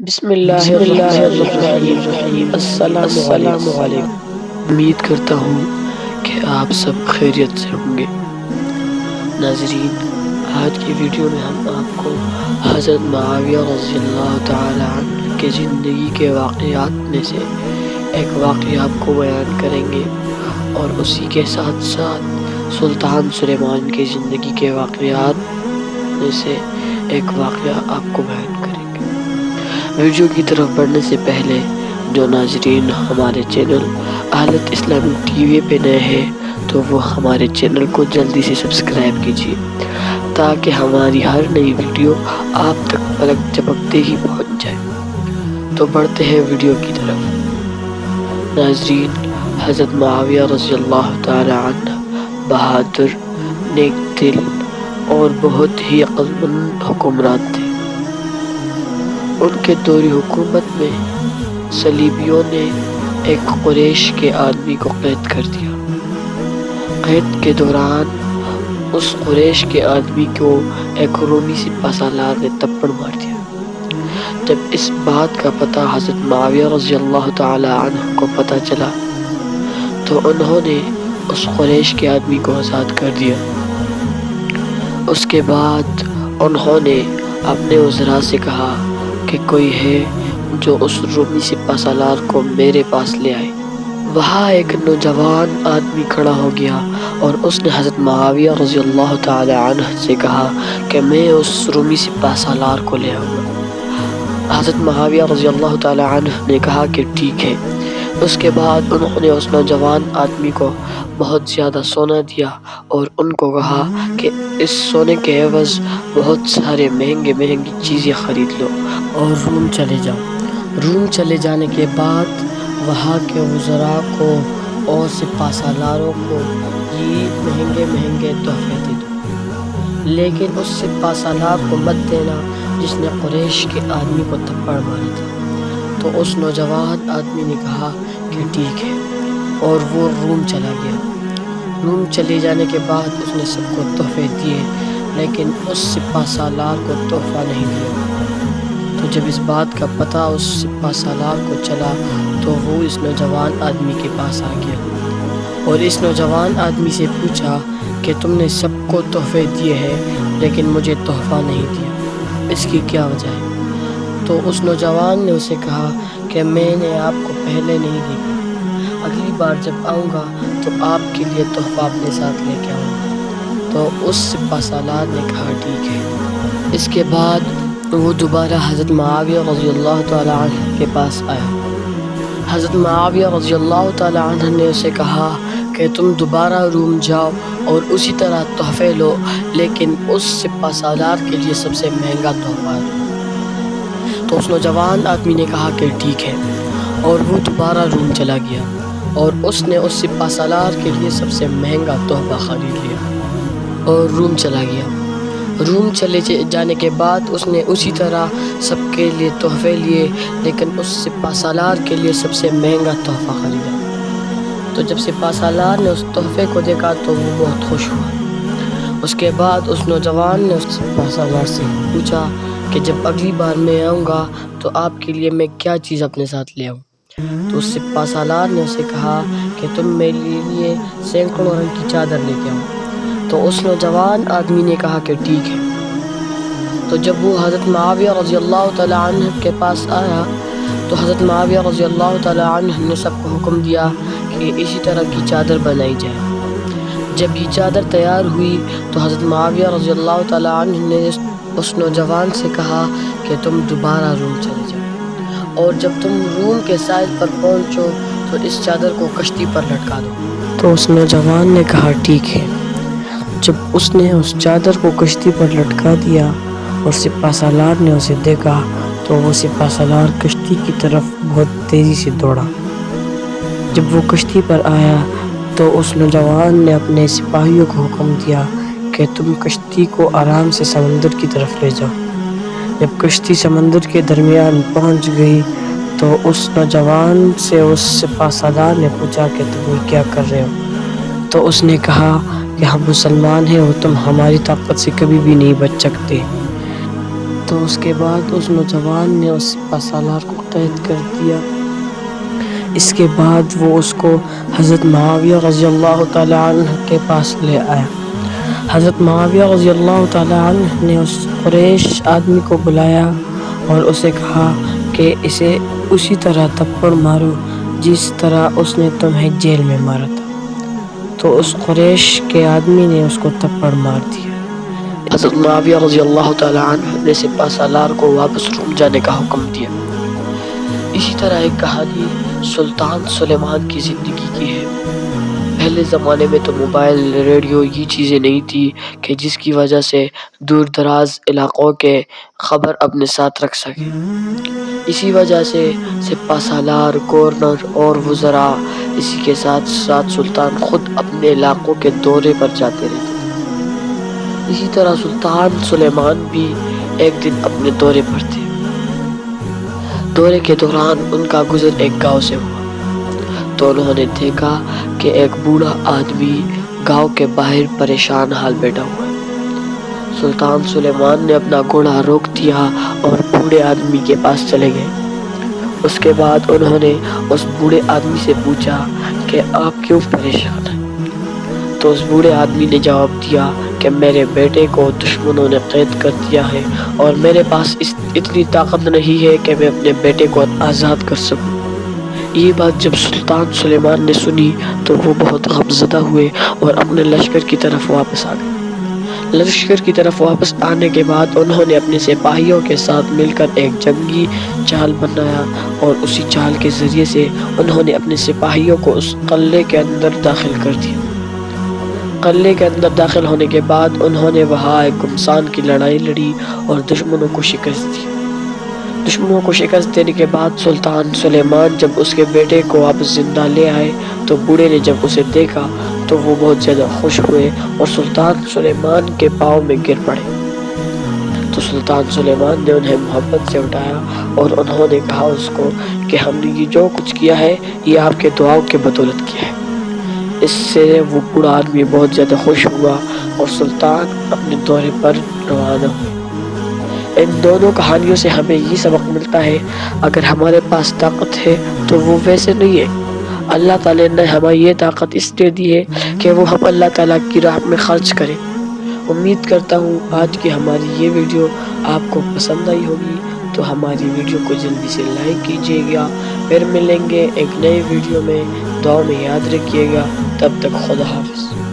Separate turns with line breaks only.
بسم اللہ الرحمن الرحیم۔ السلام علیکم۔ امید کرتا ہوں کہ آپ سب خیریت سے ہوں گے۔ ناظرین، آج کی ویڈیو میں ہم آپ کو حضرت معاویہ رضی اللہ تعالی عنہ کے زندگی کے واقعات میں سے ایک واقعہ آپ کو بیان کریں گے، اور اسی کے ساتھ ساتھ سلطان سلیمان کی زندگی کے واقعات میں سے ایک واقعہ آپ کو بیان کریں گے۔ ویڈیو کی طرف بڑھنے سے پہلے جو ناظرین ہمارے چینل اہلیت اسلامی ٹی وی پہ نئے ہیں تو وہ ہمارے چینل کو جلدی سے سبسکرائب کیجیے تاکہ ہماری ہر نئی ویڈیو آپ تک پلک جھپکتے ہی پہنچ جائے۔ تو بڑھتے ہیں ویڈیو کی طرف۔ ناظرین، حضرت معاویہ رضی اللہ تعالی عنہ بہادر، نیک دل اور بہت ہی عقل مند حکمران تھے۔ ان کے دور حکومت میں صلیبیوں نے ایک قریش کے آدمی کو قید کر دیا۔ قید کے دوران اس قریش کے آدمی کو ایک رومی سپہ سالار نے تپڑ مار دیا۔ جب اس بات کا پتہ حضرت معاویہ رضی اللہ تعالی عنہ کو پتہ چلا تو انہوں نے اس قریش کے آدمی کو آزاد کر دیا۔ اس کے بعد انہوں نے اپنے وزراء سے کہا کہ کوئی ہے جو اس رومی سپہ سالار کو میرے پاس لے آئے۔ وہاں ایک نوجوان آدمی کھڑا ہو گیا اور اس نے حضرت معاویہ رضی اللہ تعالی عنہ سے کہا کہ میں اس رومی سپہ سالار کو لے آؤں گا۔ حضرت معاویہ رضی اللہ تعالی عنہ نے کہا کہ ٹھیک ہے۔ اس کے بعد انہوں نے اس نوجوان آدمی کو بہت زیادہ سونا دیا اور ان کو کہا کہ اس سونے کے عوض بہت سارے مہنگی چیزیں خرید لو اور روم چلے جاؤ۔ روم چلے جانے کے بعد وہاں کے وزراء کو اور سپہ سالاروں کو یہ مہنگے تحفے دے دو، لیکن اس سپہ سالار کو مت دینا جس نے قریش کے آدمی کو تھپڑ ماری تھی۔ تو اس نوجوان آدمی نے کہا کہ ٹھیک ہے، اور وہ روم چلا گیا۔ روم چلے جانے کے بعد اس نے سب کو تحفے دیے، لیکن اس سپہ سالار کو تحفہ نہیں دیا۔ تو جب اس بات کا پتہ اس سپہ سالار کو چلا تو وہ اس نوجوان آدمی کے پاس آ گیا اور اس نوجوان آدمی سے پوچھا کہ تم نے سب کو تحفے دیے ہیں لیکن مجھے تحفہ نہیں دیا، اس کی کیا وجہ ہے؟ تو اس نوجوان نے اسے کہا کہ میں نے آپ کو پہلے نہیں دیکھا، اگلی بار جب آؤں گا تو آپ کے لیے تحفہ اپنے ساتھ لے کے آؤں گا۔ تو اس سپہ سالار نے کہا ٹھیک ہے۔ اس کے بعد وہ دوبارہ حضرت معاویہ رضی اللہ تعالی عنہ کے پاس آیا۔ حضرت معاویہ رضی اللہ تعالی عنہ نے اسے کہا کہ تم دوبارہ روم جاؤ اور اسی طرح تحفے لو، لیکن اس سپہ سالار کے لیے سب سے مہنگا تحفہ ہے۔ تو اس نوجوان آدمی نے کہا کہ ٹھیک ہے، اور وہ دوبارہ روم چلا گیا اور اس نے اس سپہ سالار کے لیے سب سے مہنگا تحفہ خرید لیا اور روم چلا گیا۔ روم چلے جانے کے بعد اس نے اسی طرح سب کے لیے تحفے لیے، لیکن اس سپہ سالار کے لیے سب سے مہنگا تحفہ خریدا۔ تو جب سپہ سالار نے اس تحفے کو دیکھا تو وہ بہت خوش ہوا۔ اس کے بعد اس نوجوان نے اس سپہ سالار سے پوچھا کہ جب اگلی بار میں آؤں گا تو آپ کے لیے میں کیا چیز اپنے ساتھ لے آؤں؟ تو اس سپہ سالار نے اسے کہا کہ تم میرے لیے سینکڑوں رنگ کی چادر لے کے آؤ۔ تو اس نوجوان آدمی نے کہا کہ ٹھیک ہے۔ تو جب وہ حضرت معاویہ رضی اللہ تعالی عنہ کے پاس آیا تو حضرت معاویہ رضی اللہ تعالی عنہ نے سب کو حکم دیا کہ اسی طرح کی چادر بنائی جائے۔ جب یہ چادر تیار ہوئی تو حضرت معاویہ رضی اللہ تعالی عنہ نے اس نوجوان سے کہا کہ تم دوبارہ روم چلے جاؤ، اور جب تم روم کے ساحل پر پہنچو تو اس چادر کو کشتی پر لٹکا دو۔ تو اس نوجوان نے کہا ٹھیک ہے۔ جب اس نے اس چادر کو کشتی پر لٹکا دیا اور سپہ سالار نے اسے دیکھا تو وہ سپہ سالار کشتی کی طرف بہت تیزی سے دوڑا۔ جب وہ کشتی پر آیا تو اس نوجوان نے اپنے سپاہیوں کو حکم دیا کہ تم کشتی کو آرام سے سمندر کی طرف لے جاؤ۔ جب کشتی سمندر کے درمیان پہنچ گئی تو اس نوجوان سے اس سپہ سالار نے پوچھا کہ تم یہ کیا کر رہے ہو؟ تو اس نے کہا کہ ہم مسلمان ہیں اور تم ہماری طاقت سے کبھی بھی نہیں بچ سکتے۔ تو اس کے بعد اس نوجوان نے اس سپہ سالار کو قید کر دیا۔ اس کے بعد وہ اس کو حضرت معاویہ رضی اللہ تعالی عنہ کے پاس لے آیا۔ حضرت معاویہ رضی اللہ تعالی عنہ نے اس قریش آدمی کو بلایا اور اسے کہا کہ اسے اسی طرح تھپڑ مارو جس طرح اس نے تمہیں جیل میں مارا تھا۔ تو اس قریش کے آدمی نے اس کو تھپڑ مار دیا۔ حضرت معاویہ رضی اللہ تعالی عنہ نے سپہ سالار کو واپس روم جانے کا حکم دیا۔ اسی طرح ایک کہانی سلطان سلیمان کی زندگی کی ہے۔ پہلے زمانے میں تو موبائل، ریڈیو یہ چیزیں نہیں تھی کہ جس کی وجہ سے دور دراز علاقوں کے خبر اپنے ساتھ رکھ سکے۔ اسی وجہ سے سپہ سالار، گورنر اور وزراء اسی کے ساتھ ساتھ سلطان خود اپنے علاقوں کے دورے پر جاتے رہتے تھے۔ اسی طرح سلطان سلیمان بھی ایک دن اپنے دورے پر تھے۔ دورے کے دوران ان کا گزر ایک گاؤں سے ہوا تو انہوں نے دیکھا کہ ایک بوڑھا آدمی گاؤں کے باہر پریشان حال بیٹھا ہوا ہے۔ سلطان سلیمان نے اپنا گھوڑا روک دیا اور بوڑھے آدمی کے پاس چلے گئے۔ اس کے بعد انہوں نے اس بوڑھے آدمی سے پوچھا کہ آپ کیوں پریشان ہیں؟ تو اس بوڑھے آدمی نے جواب دیا کہ میرے بیٹے کو دشمنوں نے قید کر دیا ہے اور میرے پاس اتنی طاقت نہیں ہے کہ میں اپنے بیٹے کو آزاد کر سکوں۔ یہ بات جب سلطان سلیمان نے سنی تو وہ بہت غمزدہ ہوئے اور اپنے لشکر کی طرف واپس آ گئے۔ لشکر کی طرف واپس آنے کے بعد انہوں نے اپنے سپاہیوں کے ساتھ مل کر ایک جنگی چال بنایا اور اسی چال کے ذریعے سے انہوں نے اپنے سپاہیوں کو اس قلعے کے اندر داخل کر دیا۔ قلعے کے اندر داخل ہونے کے بعد انہوں نے وہاں ایک گھمسان کی لڑائی لڑی اور دشمنوں کو شکست دی۔ دشمنوں کو شکست دینے کے بعد سلطان سلیمان جب اس کے بیٹے کو واپس زندہ لے آئے تو بوڑھے نے جب اسے دیکھا تو وہ بہت زیادہ خوش ہوئے اور سلطان سلیمان کے پاؤں میں گر پڑے۔ تو سلطان سلیمان نے انہیں محبت سے اٹھایا اور انہوں نے کہا اس کو کہ ہم نے یہ جو کچھ کیا ہے یہ آپ کے دعاؤں کے بدولت کیا ہے۔ اس سے وہ بوڑھا آدمی بہت زیادہ خوش ہوا اور سلطان اپنے دورے پر روانہ ہوئے۔ ان دونوں کہانیوں سے ہمیں یہ سبق ملتا ہے اگر ہمارے پاس طاقت ہے تو وہ ویسے نہیں ہے۔ اللہ تعالیٰ نے ہمیں یہ طاقت اس لیے دی ہے کہ وہ ہم اللہ تعالیٰ کی راہ میں خرچ کریں۔ امید کرتا ہوں آج کی ہماری یہ ویڈیو آپ کو پسند آئی ہوگی، تو ہماری ویڈیو کو جلدی سے لائک کیجیے گا۔ پھر ملیں گے ایک نئے ویڈیو میں، دعاؤں میں یاد رکھیے گا۔ تب تک خدا حافظ۔